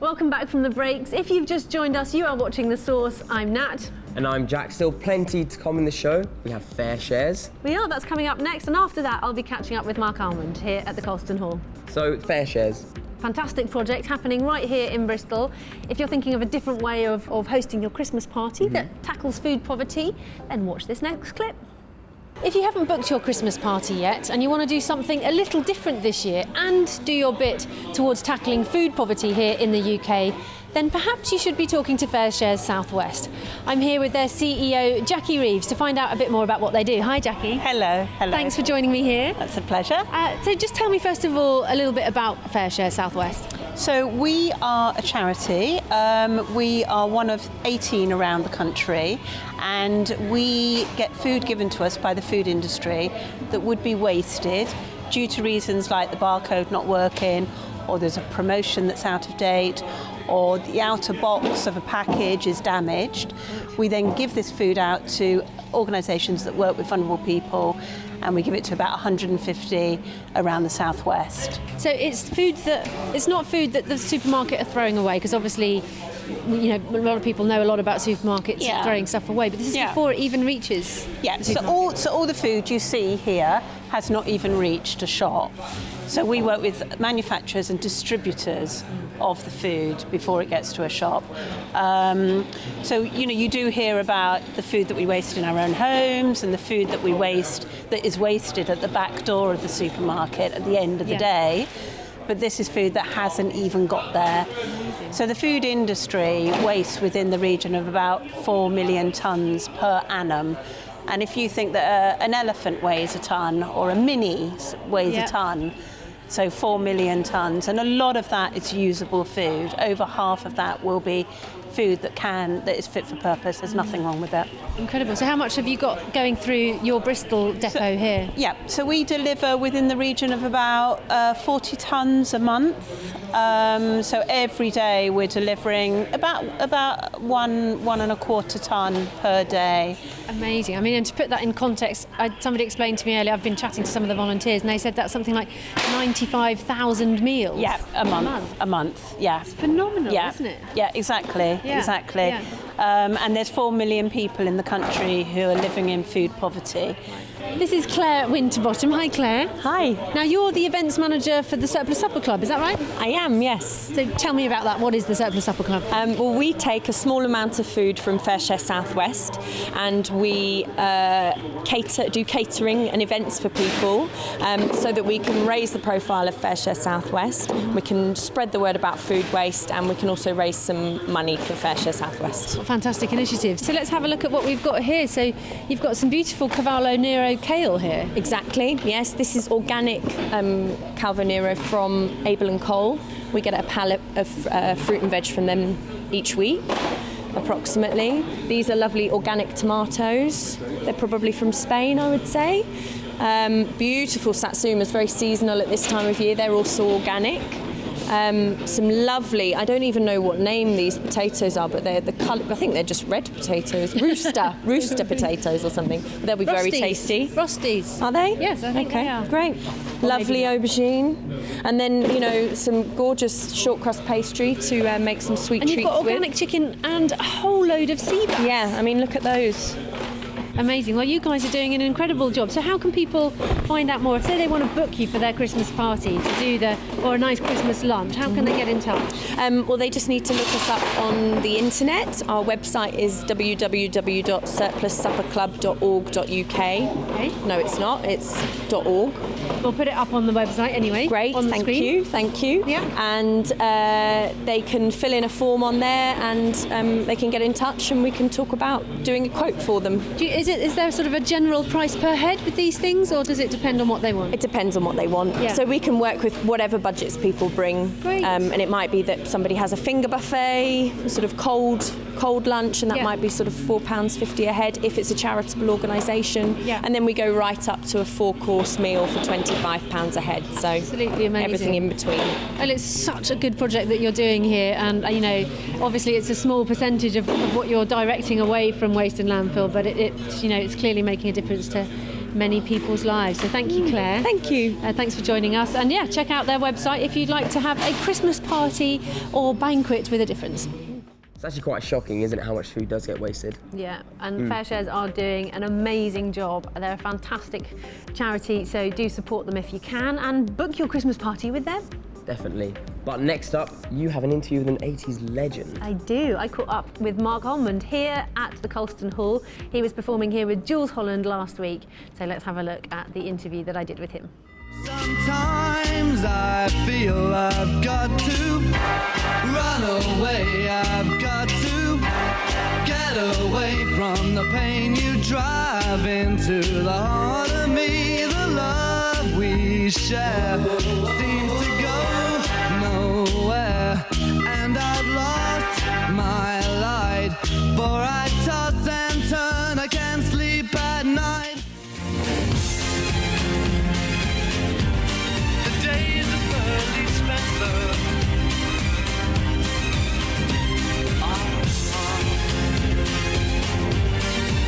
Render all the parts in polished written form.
Welcome back from the breaks. If you've just joined us, you are watching The Source. I'm Nat. And I'm Jack. Still plenty to come in the show. We have Fareshares. We are, that's coming up next. And after that, I'll be catching up with Marc Almond here at the Colston Hall. So, Fareshares. Fantastic project happening right here in Bristol. If you're thinking of a different way of hosting your Christmas party that tackles food poverty, then watch this next clip. If you haven't booked your Christmas party yet and you want to do something a little different this year and do your bit towards tackling food poverty here in the UK, then perhaps you should be talking to Fareshares Southwest. I'm here with their CEO, Jackie Reeves, to find out a bit more about what they do. Hi, Jackie. Hello. Thanks for joining me here. That's a pleasure. So just tell me, first of all, a little bit about Fareshares Southwest. So we are a charity. We are one of 18 around the country, and we get food given to us by the food industry that would be wasted due to reasons like the barcode not working, or there's a promotion that's out of date, or the outer box of a package is damaged. We then give this food out to organisations that work with vulnerable people, and we give it to about 150 around the southwest. So it's not food that the supermarket are throwing away, because obviously, you know, a lot of people know a lot about supermarkets throwing stuff away, but this is before it even reaches. Yeah, so all the food you see here has not even reached a shop. So we work with manufacturers and distributors of the food before it gets to a shop. So, you know, you do hear about the food that we waste in our own homes and the food that we waste that is wasted at the back door of the supermarket at the end of the day. But this is food that hasn't even got there. So the food industry wastes within the region of about 4 million tonnes per annum. And if you think that an elephant weighs a tonne or a mini weighs a tonne, so 4 million tonnes, and a lot of that is usable food. Over half of that will be food that is fit for purpose. There's nothing wrong with it. Incredible. So how much have you got going through your Bristol depot here? Yeah, so we deliver within the region of about 40 tonnes a month. So every day we're delivering about one and a quarter tonne per day. Amazing. I mean, and to put that in context, somebody explained to me earlier, I've been chatting to some of the volunteers, and they said that's something like 95,000 meals. Yeah, a month, yeah. It's phenomenal, isn't it? Yeah, exactly. Yeah. And there's 4 million people in the country who are living in food poverty. This is Claire Winterbottom. Hi, Claire. Hi. Now, you're the events manager for the Surplus Supper Club, is that right? I am, yes. So tell me about that. What is the Surplus Supper Club? Well, we take a small amount of food from Fareshares Southwest, and we do catering and events for people, so that we can raise the profile of Fareshares Southwest. We can spread the word about food waste, and we can also raise some money for Fareshares Southwest. Fantastic initiative. So let's have a look at what we've got here. So you've got some beautiful Cavallo Nero kale here. Exactly, yes. This is organic Calvo Nero from Abel and Cole. We get a pallet of fruit and veg from them each week, approximately. These are lovely organic tomatoes. They're probably from Spain, I would say. Beautiful satsumas, very seasonal at this time of year. They're also organic. Some lovely, I don't even know what name these potatoes are, but they're the colour, I think they're just red potatoes, rooster potatoes or something. But they'll be very tasty. Frosties. Are they? Yes, I think they are. Great. Lovely aubergine. And then, you know, some gorgeous short crust pastry to make some sweet treats with. And you've got organic chicken and a whole load of sea bass. Yeah, I mean, look at those. Amazing. Well, you guys are doing an incredible job. So how can people find out more? If, say, they want to book you for their Christmas party to do or a nice Christmas lunch, how can they get in touch? Well, they just need to look us up on the internet. Our website is www.surplussupperclub.org.uk. Okay. No, it's not. It's .org. We'll put it up on the website anyway. Great. On the screen. Thank you. Yeah. And they can fill in a form on there, and they can get in touch, and we can talk about doing a quote for them. Is there sort of a general price per head with these things, or does it depend on what they want? It depends on what they want. Yeah. So we can work with whatever budgets people bring. Great. And it might be that somebody has a finger buffet, sort of cold lunch, and that might be sort of £4.50 a head if it's a charitable organisation. Yeah. And then we go right up to a 4-course meal for £25 a head. So absolutely amazing. Everything in between. Well, it's such a good project that you're doing here, and you know, obviously it's a small percentage of what you're directing away from waste and landfill, but it's clearly making a difference to many people's lives. So thank you, Claire. Thank you. Thanks for joining us. And yeah, check out their website if you'd like to have a Christmas party or banquet with a difference. It's actually quite shocking, isn't it, how much food does get wasted? Yeah, and Fareshares are doing an amazing job. They're a fantastic charity, so do support them if you can and book your Christmas party with them. Definitely. But next up, you have an interview with an 80s legend. I do. I caught up with Marc Almond here at the Colston Hall. He was performing here with Jules Holland last week. So let's have a look at the interview that I did with him. Sometimes I feel I've got to run away, I've got to get away from the pain you drive into the heart of me. The love we share seems to go nowhere, and I've lost my light, for I toss and turn, I can't sleep at night.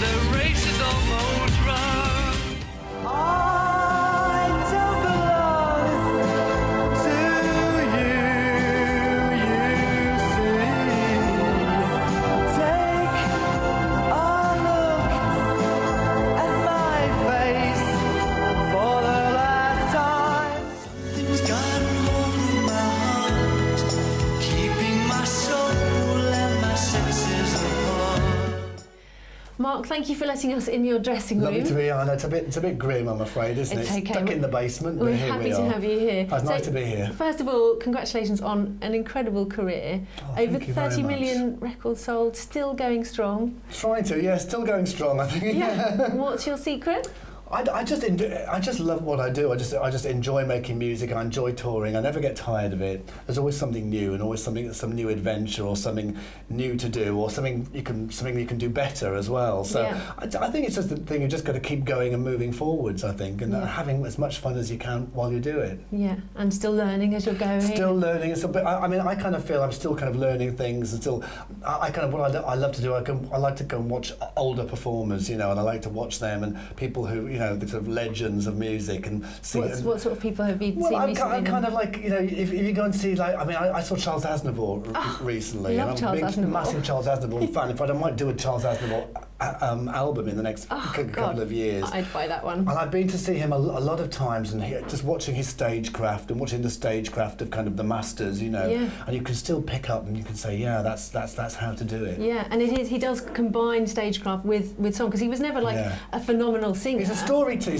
The race is almost run. I don't belong to you, you see. Take a look at my face for the last time. Something's got hold of my heart, keeping my soul and my senses apart. Marc, thank you for letting us in your dressing room. Lovely to be on. It's a bit grim, I'm afraid, isn't It's it? okay. Stuck in the basement, but We're here happy we to are. have you here. It's nice to be here. First of all, congratulations on an incredible career. Oh, Over thank you very 30 much. million records sold, still going strong. Trying to, yeah, still going strong, I think. Yeah. What's your secret? I just love what I do. I just enjoy making music. I enjoy touring. I never get tired of it. There's always something new, and always some new adventure, or something new to do, or something you can do better as well. So Yeah. I think it's just the thing. You just got to keep going and moving forwards, I think, and having as much fun as you can while you do it. Yeah, and still learning as you're going. Still learning. It's a bit, I mean, I kind of feel I'm still kind of learning things, and still, I kind of what I love to do. I like to go and watch older performers, and I like to watch them and people who, the sort of legends of music and see. What sort of people have you Well, seen I'm recently? kind of like, if you go and see, like, I mean, I saw Charles Aznavour recently. love and I'm Charles a big, Aznavour. massive Charles Aznavour fan. In fact, I might do a Charles Aznavour album in the next couple of years. I'd buy that one. And I've been to see him a lot of times, and just watching his stagecraft and watching the stagecraft of kind of the masters, Yeah. and you can still pick up and you can say, yeah, that's how to do it. Yeah, and he does combine stagecraft with song, because he was never like a phenomenal singer. He's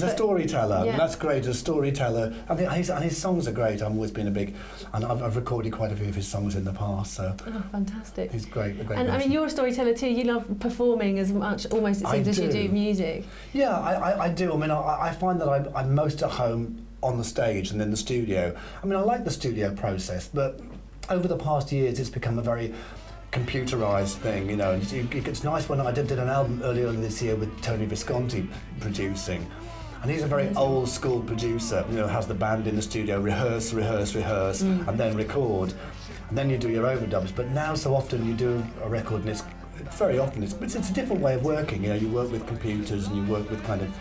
a storyteller. Yeah. And that's great. A storyteller. I mean, his songs are great. I've always been a big, and I've recorded quite a few of his songs in the past. So Oh, fantastic. he's great. A great And I mean, person. you're a storyteller too. You love performing as much, almost it I seems, as you do. do music. Yeah, I do. I mean, I find that I'm most at home on the stage and in the studio. I mean, I like the studio process, but over the past years, it's become a very computerized thing, It's nice when I did an album earlier this year with Tony Visconti producing. And he's a very old school producer, has the band in the studio, rehearse, and then record. And then you do your overdubs. But now so often you do a record and it's very often it's a different way of working. You work with computers and you work with kind of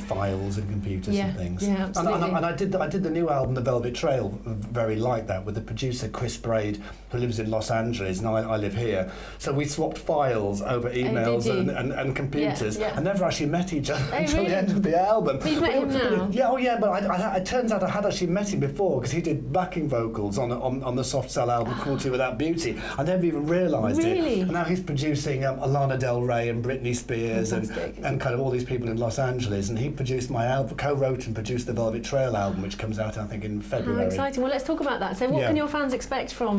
files and computers and things. Yeah, absolutely. And I did the new album, The Velvet Trail, very like that, with the producer Chris Braid, who lives in Los Angeles, and I live here. So we swapped files over emails you? and computers, Yeah. and never actually met each other until really? the end of the album. But you've met him now? Yeah, but it turns out I had actually met him before, because he did backing vocals on the Soft Cell album, Cruelty Without Beauty. I never even realised Really? it. And now he's producing Lana Del Rey and Britney Spears and Fantastic. kind of all these people in Los Angeles. And he produced my album, co-wrote and produced the Velvet Trail album, which comes out, I think, in February. How exciting. Well, let's talk about that. So what can your fans expect from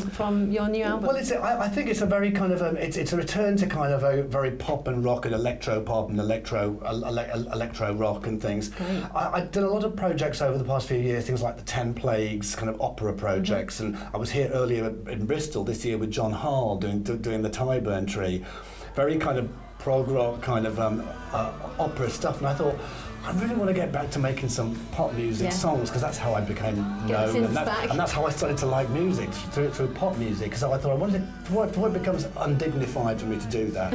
your new album? Well, I think it's a very kind of it's a return to kind of a very pop and rock and electro pop and electro rock and things. Great. I've done a lot of projects over the past few years, things like the 10 Plagues kind of opera projects, and I was here earlier in Bristol this year with John Harl doing the Tyburn Tree, very kind of prog rock kind of opera stuff, and I thought, I really want to get back to making some pop music songs, because that's how I became known, and that's how I started to like music, through pop music. So I thought, before it becomes undignified for me to do that,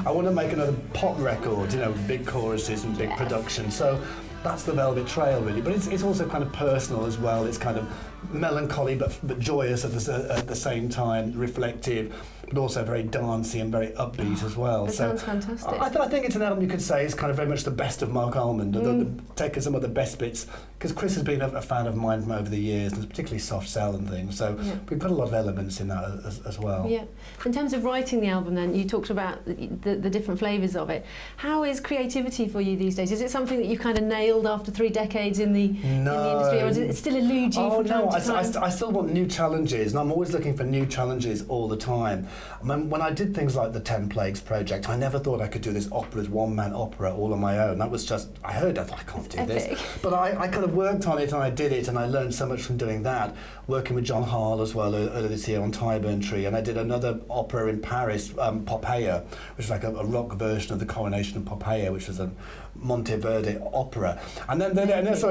I want to make another pop record, you know, big choruses and big production. So that's the Velvet Trail, really. But it's also kind of personal as well. It's kind of melancholy but joyous at the same time, reflective, but also very dancey and very upbeat as well. It sounds fantastic. I think it's an album you could say is kind of very much the best of Marc Almond, taking some of the best bits, because Chris has been a fan of mine from over the years, and particularly soft cell and things, so we put a lot of elements in that as well. Yeah. In terms of writing the album then, you talked about the different flavours of it. How is creativity for you these days? Is it something that you've kind of nailed after 3 decades in the industry, or does it still elude you from time to time? I still want new challenges, and I'm always looking for new challenges all the time. When I did things like the 10 Plagues project, I never thought I could do this one-man opera all on my own. That was just, I thought, I can't do this. But I kind of worked on it, and I did it, and I learned so much from doing that, working with John Harle as well earlier this year on Tyburn Tree, and I did another opera in Paris, Poppaea, which is like a rock version of the Coronation of Poppaea, which was a Monteverdi opera. So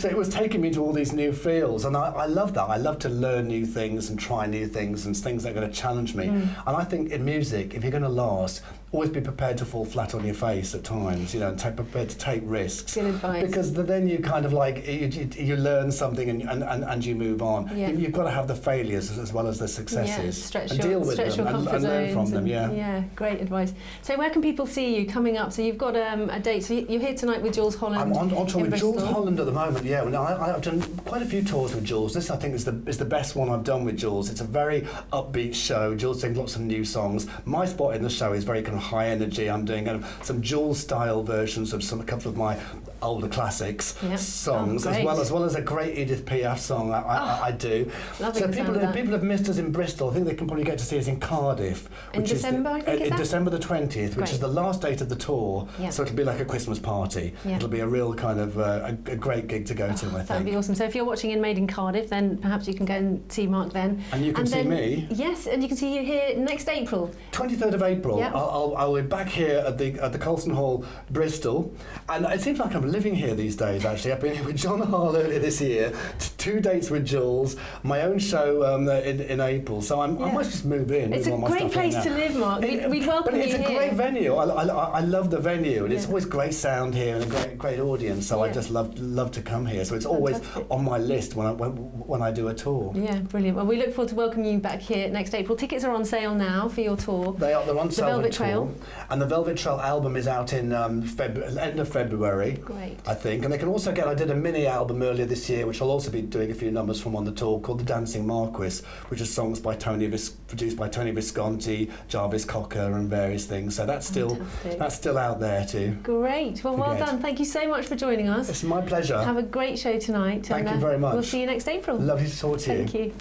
it was taking me to all these new fields, and I love that. I love to learn new things and try new things and things that are going to challenge me. And I think in music, if you're going to last, always be prepared to fall flat on your face at times, you know, and prepared to take risks. Good advice. Because then you kind of like, you learn something and you move on. Yeah. You've got to have the failures as well as the successes. And deal with them and learn from them, Yeah, great advice. So where can people see you coming up? So you've got a date, so you're here tonight with Jules Holland. I'm on tour with Bristol. Jules Holland at the moment, yeah. I've done quite a few tours with Jules. This, I think, is the best one I've done with Jules. It's a very upbeat show. Jules sings lots of new songs. My spot in the show is very kind of high energy. I'm doing some Jules-style versions of a couple of my older classics songs, as well as a great Edith Piaf song I do. So people have missed us in Bristol. I think they can probably get to see us in Cardiff, in December, I think, in December the 20th, which is the last date of the tour. So it'll be like a Christmas party. It'll be a real kind of a great gig to go to, I think. That'd be awesome. So if you're watching in Made in Cardiff, then perhaps you can go and see Marc then. And you can see me. Yes, and you can see you here next April. 23rd of April. I'll be back here at the Colston Hall, Bristol, and it seems like I'm living here these days. Actually, I've been here with John Harle earlier this year, 2 dates with Jules, my own show in April. So I might just move in. It's a great place to live, Marc. We'd welcome you here. It's a great venue. I love the venue, and it's always great sound here and a great audience. So I just love to come here. So it's always on my list when I do a tour. Yeah, brilliant. Well, we look forward to welcoming you back here next April. Tickets are on sale now for your tour. They're on sale. The Velvet Trail. And the Velvet Trail album is out in end of February. Great. I think. And they can also I did a mini album earlier this year, which I'll also be doing a few numbers from on the tour, called The Dancing Marquis, which is songs by produced by Tony Visconti, Jarvis Cocker, and various things. So that's still out there too. Great. Well, well done. Thank you so much for joining us. It's my pleasure. Have a great show tonight. Thank you very much. We'll see you next April. Lovely to talk to you. Thank you.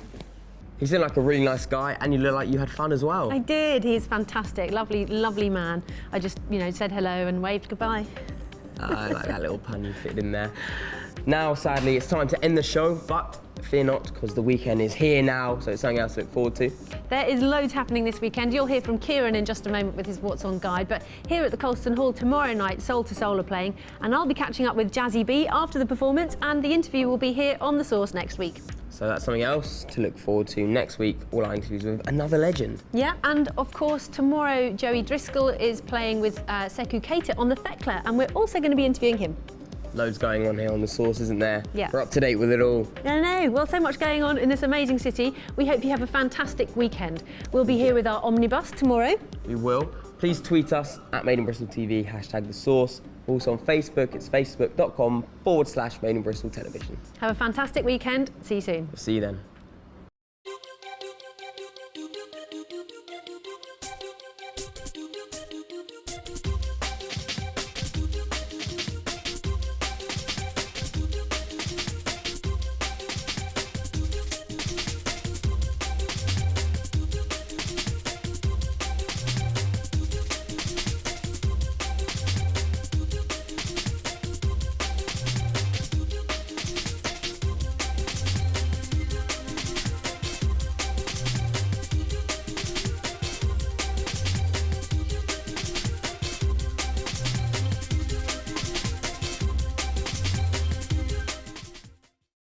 You seem like a really nice guy, and you look like you had fun as well. I did. He's fantastic. Lovely man. I just, said hello and waved goodbye. I like that little pun you fitted in there. Now, sadly, it's time to end the show, but fear not, because the weekend is here now, so it's something else to look forward to. There is loads happening this weekend. You'll hear from Kieran in just a moment with his What's On guide, but here at the Colston Hall tomorrow night, Soul to Soul are playing, and I'll be catching up with Jazzy B after the performance, and the interview will be here on The Source next week. So that's something else to look forward to next week, all our interviews with another legend. Yeah, and of course tomorrow Joey Driscoll is playing with Sekou Keita on the Thekla, and we're also going to be interviewing him. Loads going on here on The Source, isn't there? Yeah. We're up to date with it all. I know. Well, so much going on in this amazing city. We hope you have a fantastic weekend. We'll be here with our omnibus tomorrow. We will. Please tweet us at Made in Bristol TV, #The Source. Also on Facebook, it's facebook.com/Made in Bristol Television. Have a fantastic weekend. See you soon. See you then.